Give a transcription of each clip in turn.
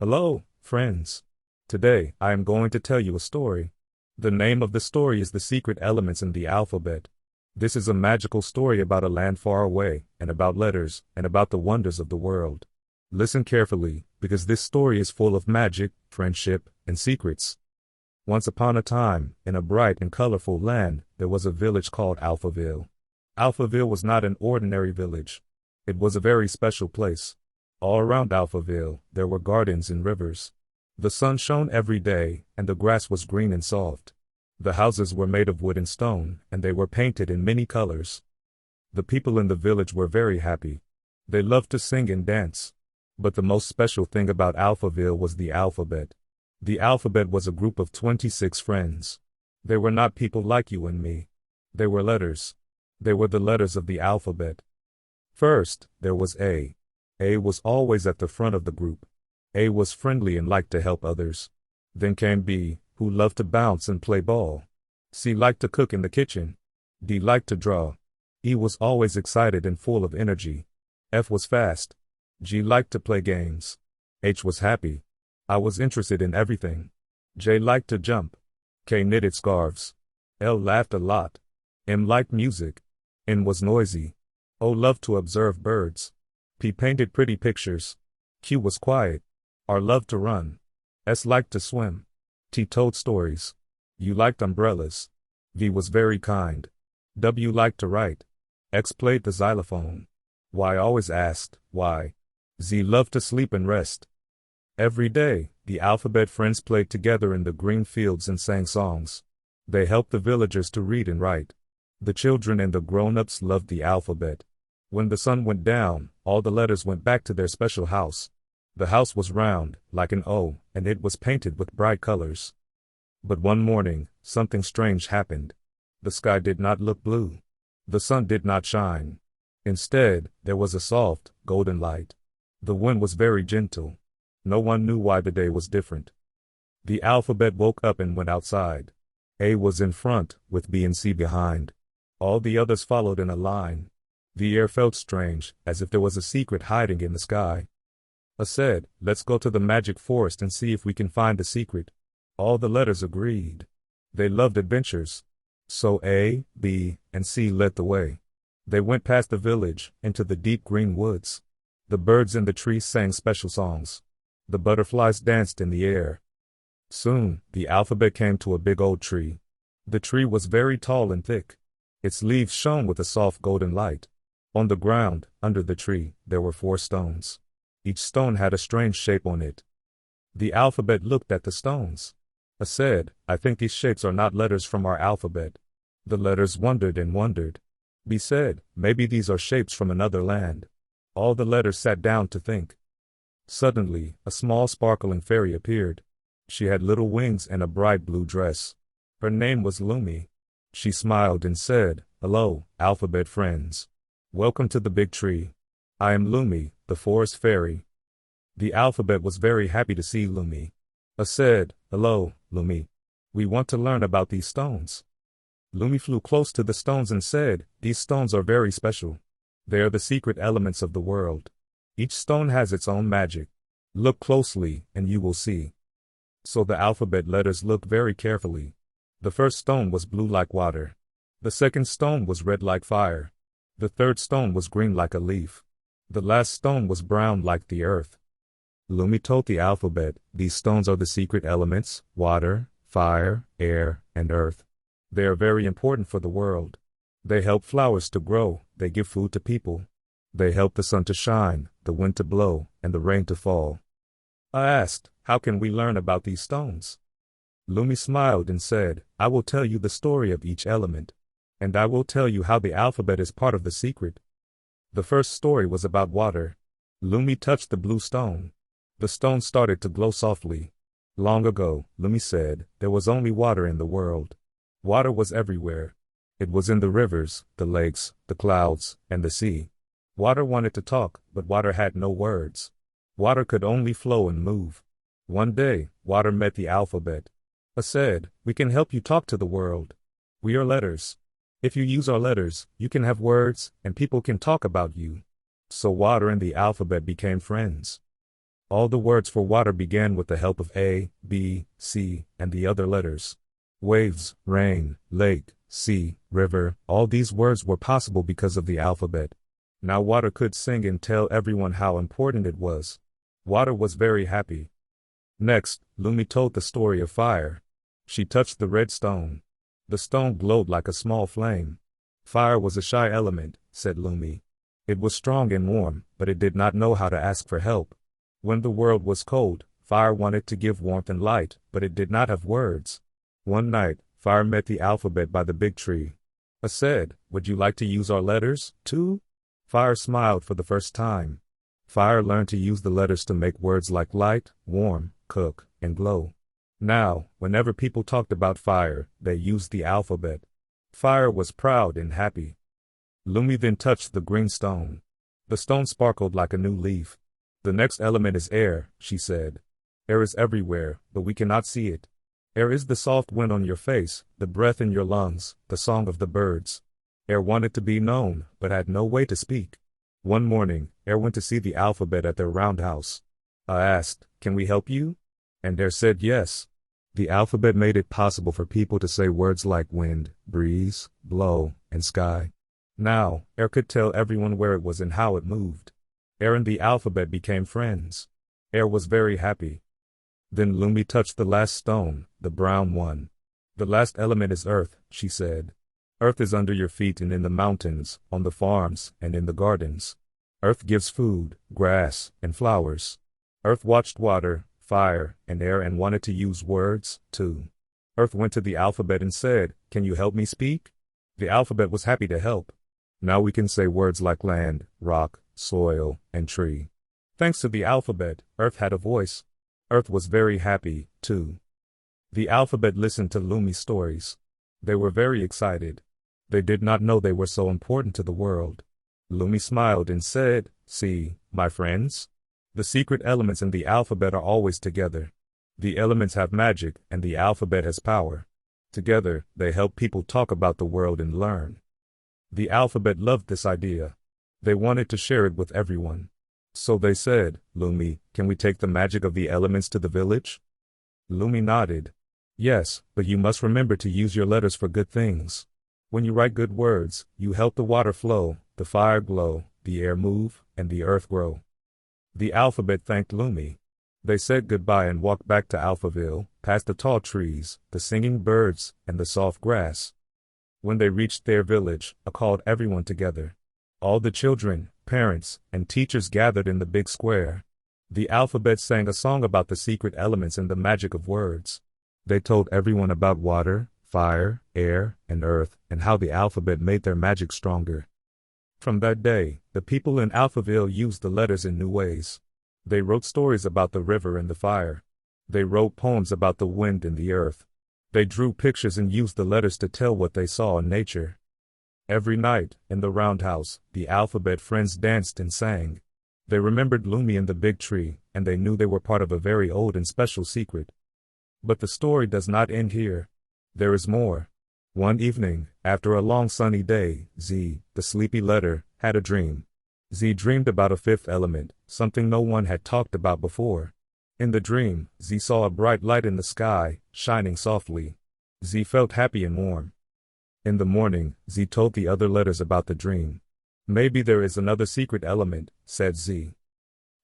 Hello, friends. Today, I am going to tell you a story. The name of the story is The Secret Elements in the Alphabet. This is a magical story about a land far away, and about letters, and about the wonders of the world. Listen carefully, because this story is full of magic, friendship, and secrets. Once upon a time, in a bright and colorful land, there was a village called Alphaville. Alphaville was not an ordinary village. It was a very special place. All around Alphaville, there were gardens and rivers. The sun shone every day, and the grass was green and soft. The houses were made of wood and stone, and they were painted in many colors. The people in the village were very happy. They loved to sing and dance. But the most special thing about Alphaville was the alphabet. The alphabet was a group of 26 friends. They were not people like you and me. They were letters. They were the letters of the alphabet. First, there was A. A was always at the front of the group. A was friendly and liked to help others. Then came B, who loved to bounce and play ball. C liked to cook in the kitchen. D liked to draw. E was always excited and full of energy. F was fast. G liked to play games. H was happy. I was interested in everything. J liked to jump. K knitted scarves. L laughed a lot. M liked music. N was noisy. O loved to observe birds. P painted pretty pictures. Q was quiet. R loved to run. S liked to swim. T told stories. U liked umbrellas. V was very kind. W liked to write. X played the xylophone. Y always asked, why? Z loved to sleep and rest. Every day, the alphabet friends played together in the green fields and sang songs. They helped the villagers to read and write. The children and the grown-ups loved the alphabet. When the sun went down, all the letters went back to their special house. The house was round, like an O, and it was painted with bright colors. But one morning, something strange happened. The sky did not look blue. The sun did not shine. Instead, there was a soft, golden light. The wind was very gentle. No one knew why the day was different. The alphabet woke up and went outside. A was in front, with B and C behind. All the others followed in a line. The air felt strange, as if there was a secret hiding in the sky. A said, let's go to the magic forest and see if we can find the secret. All the letters agreed. They loved adventures. So A, B, and C led the way. They went past the village, into the deep green woods. The birds in the trees sang special songs. The butterflies danced in the air. Soon, the alphabet came to a big old tree. The tree was very tall and thick. Its leaves shone with a soft golden light. On the ground, under the tree, there were 4 stones. Each stone had a strange shape on it. The alphabet looked at the stones. A said, I think these shapes are not letters from our alphabet. The letters wondered and wondered. B said, maybe these are shapes from another land. All the letters sat down to think. Suddenly, a small sparkling fairy appeared. She had little wings and a bright blue dress. Her name was Lumi. She smiled and said, hello, alphabet friends. Welcome to the big tree. I am Lumi, the forest fairy. The alphabet was very happy to see Lumi. A said, hello, Lumi. We want to learn about these stones. Lumi flew close to the stones and said, these stones are very special. They are the secret elements of the world. Each stone has its own magic. Look closely, and you will see. So the alphabet letters looked very carefully. The first stone was blue like water. The second stone was red like fire. The third stone was green like a leaf. The last stone was brown like the earth. Lumi told the alphabet, these stones are the secret elements, water, fire, air, and earth. They are very important for the world. They help flowers to grow, they give food to people. They help the sun to shine, the wind to blow, and the rain to fall. I asked, how can we learn about these stones? Lumi smiled and said, I will tell you the story of each element. And I will tell you how the alphabet is part of the secret. The first story was about water. Lumi touched the blue stone. The stone started to glow softly. Long ago, Lumi said, there was only water in the world. Water was everywhere. It was in the rivers, the lakes, the clouds, and the sea. Water wanted to talk, but water had no words. Water could only flow and move. One day, water met the alphabet. A said, we can help you talk to the world. We are letters. If you use our letters, you can have words, and people can talk about you. So water and the alphabet became friends. All the words for water began with the help of A, B, C, and the other letters. Waves, rain, lake, sea, river, all these words were possible because of the alphabet. Now water could sing and tell everyone how important it was. Water was very happy. Next, Lumi told the story of fire. She touched the red stone. The stone glowed like a small flame. Fire was a shy element, said Lumi. It was strong and warm, but it did not know how to ask for help. When the world was cold, fire wanted to give warmth and light, but it did not have words. One night, fire met the alphabet by the big tree. It said, "Would you like to use our letters, too?" Fire smiled for the first time. Fire learned to use the letters to make words like light, warm, cook, and glow. Now, whenever people talked about fire, they used the alphabet. Fire was proud and happy. Lumi then touched the green stone. The stone sparkled like a new leaf. "The next element is air," she said. "Air is everywhere, but we cannot see it. Air is the soft wind on your face, the breath in your lungs, the song of the birds." Air wanted to be known, but had no way to speak. One morning, Air went to see the alphabet at their roundhouse. I asked, "Can we help you?" And Air said yes. The alphabet made it possible for people to say words like wind, breeze, blow, and sky. Now, Air could tell everyone where it was and how it moved. Air and the alphabet became friends. Air was very happy. Then Lumi touched the last stone, the brown one. "The last element is earth," she said. "Earth is under your feet and in the mountains, on the farms, and in the gardens. Earth gives food, grass, and flowers." Earth watched water, fire, and air and wanted to use words, too. Earth went to the alphabet and said, "Can you help me speak?" The alphabet was happy to help. Now we can say words like land, rock, soil, and tree. Thanks to the alphabet, Earth had a voice. Earth was very happy, too. The alphabet listened to Lumi's stories. They were very excited. They did not know they were so important to the world. Lumi smiled and said, "See, my friends? The secret elements in the alphabet are always together. The elements have magic and the alphabet has power. Together, they help people talk about the world and learn." The alphabet loved this idea. They wanted to share it with everyone. So they said, "Lumi, can we take the magic of the elements to the village?" Lumi nodded. "Yes, but you must remember to use your letters for good things. When you write good words, you help the water flow, the fire glow, the air move, and the earth grow." The alphabet thanked Lumi. They said goodbye and walked back to Alphaville, past the tall trees, the singing birds, and the soft grass. When they reached their village, I called everyone together. All the children, parents, and teachers gathered in the big square. The alphabet sang a song about the secret elements and the magic of words. They told everyone about water, fire, air, and earth, and how the alphabet made their magic stronger. From that day, the people in Alphaville used the letters in new ways. They wrote stories about the river and the fire. They wrote poems about the wind and the earth. They drew pictures and used the letters to tell what they saw in nature. Every night, in the roundhouse, the alphabet friends danced and sang. They remembered Lumi and the big tree, and they knew they were part of a very old and special secret. But the story does not end here. There is more. One evening, after a long sunny day, Z, the sleepy letter, had a dream. Z dreamed about a fifth element, something no one had talked about before. In the dream, Z saw a bright light in the sky, shining softly. Z felt happy and warm. In the morning, Z told the other letters about the dream. "Maybe there is another secret element," said Z.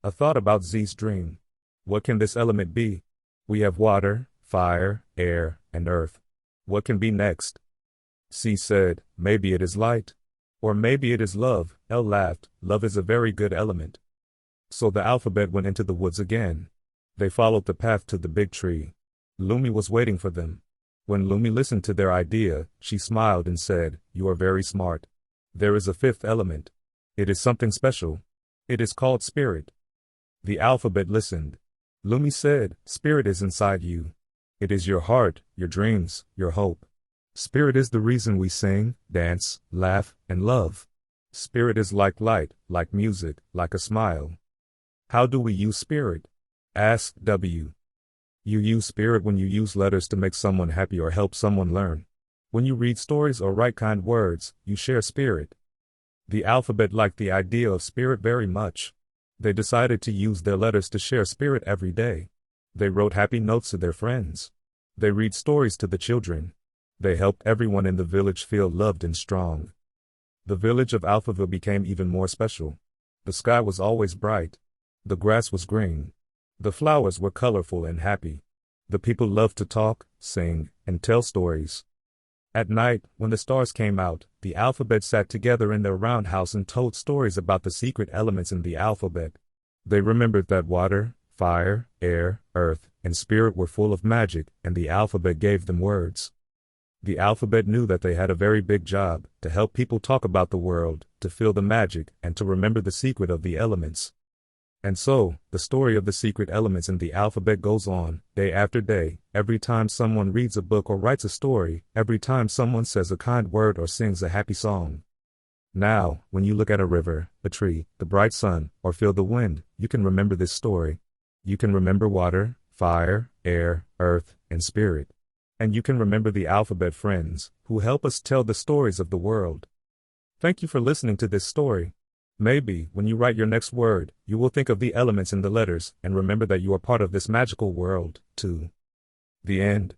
I thought about Z's dream. What can this element be? We have water, fire, air, and earth. What can be next? C said, "Maybe it is light. Or maybe it is love." L laughed. "Love is a very good element." So the alphabet went into the woods again. They followed the path to the big tree. Lumi was waiting for them. When Lumi listened to their idea, she smiled and said, "You are very smart. There is a fifth element. It is something special. It is called spirit." The alphabet listened. Lumi said, "Spirit is inside you. It is your heart, your dreams, your hope. Spirit is the reason we sing, dance, laugh, and love. Spirit is like light, like music, like a smile." How do we use spirit? Ask W. You use spirit when you use letters to make someone happy or help someone learn. When you read stories or write kind words, you share spirit. The alphabet liked the idea of spirit very much. They decided to use their letters to share spirit every day. They wrote happy notes to their friends. They read stories to the children. They helped everyone in the village feel loved and strong. The village of Alphaville became even more special. The sky was always bright. The grass was green. The flowers were colorful and happy. The people loved to talk, sing, and tell stories. At night, when the stars came out, the alphabet sat together in their roundhouse and told stories about the secret elements in the alphabet. They remembered that water, fire, air, earth, and spirit were full of magic, and the alphabet gave them words. The alphabet knew that they had a very big job, to help people talk about the world, to feel the magic, and to remember the secret of the elements. And so, the story of the secret elements in the alphabet goes on, day after day, every time someone reads a book or writes a story, every time someone says a kind word or sings a happy song. Now, when you look at a river, a tree, the bright sun, or feel the wind, you can remember this story. You can remember water, fire, air, earth, and spirit. And you can remember the alphabet friends, who help us tell the stories of the world. Thank you for listening to this story. Maybe, when you write your next word, you will think of the elements in the letters and remember that you are part of this magical world, too. The end.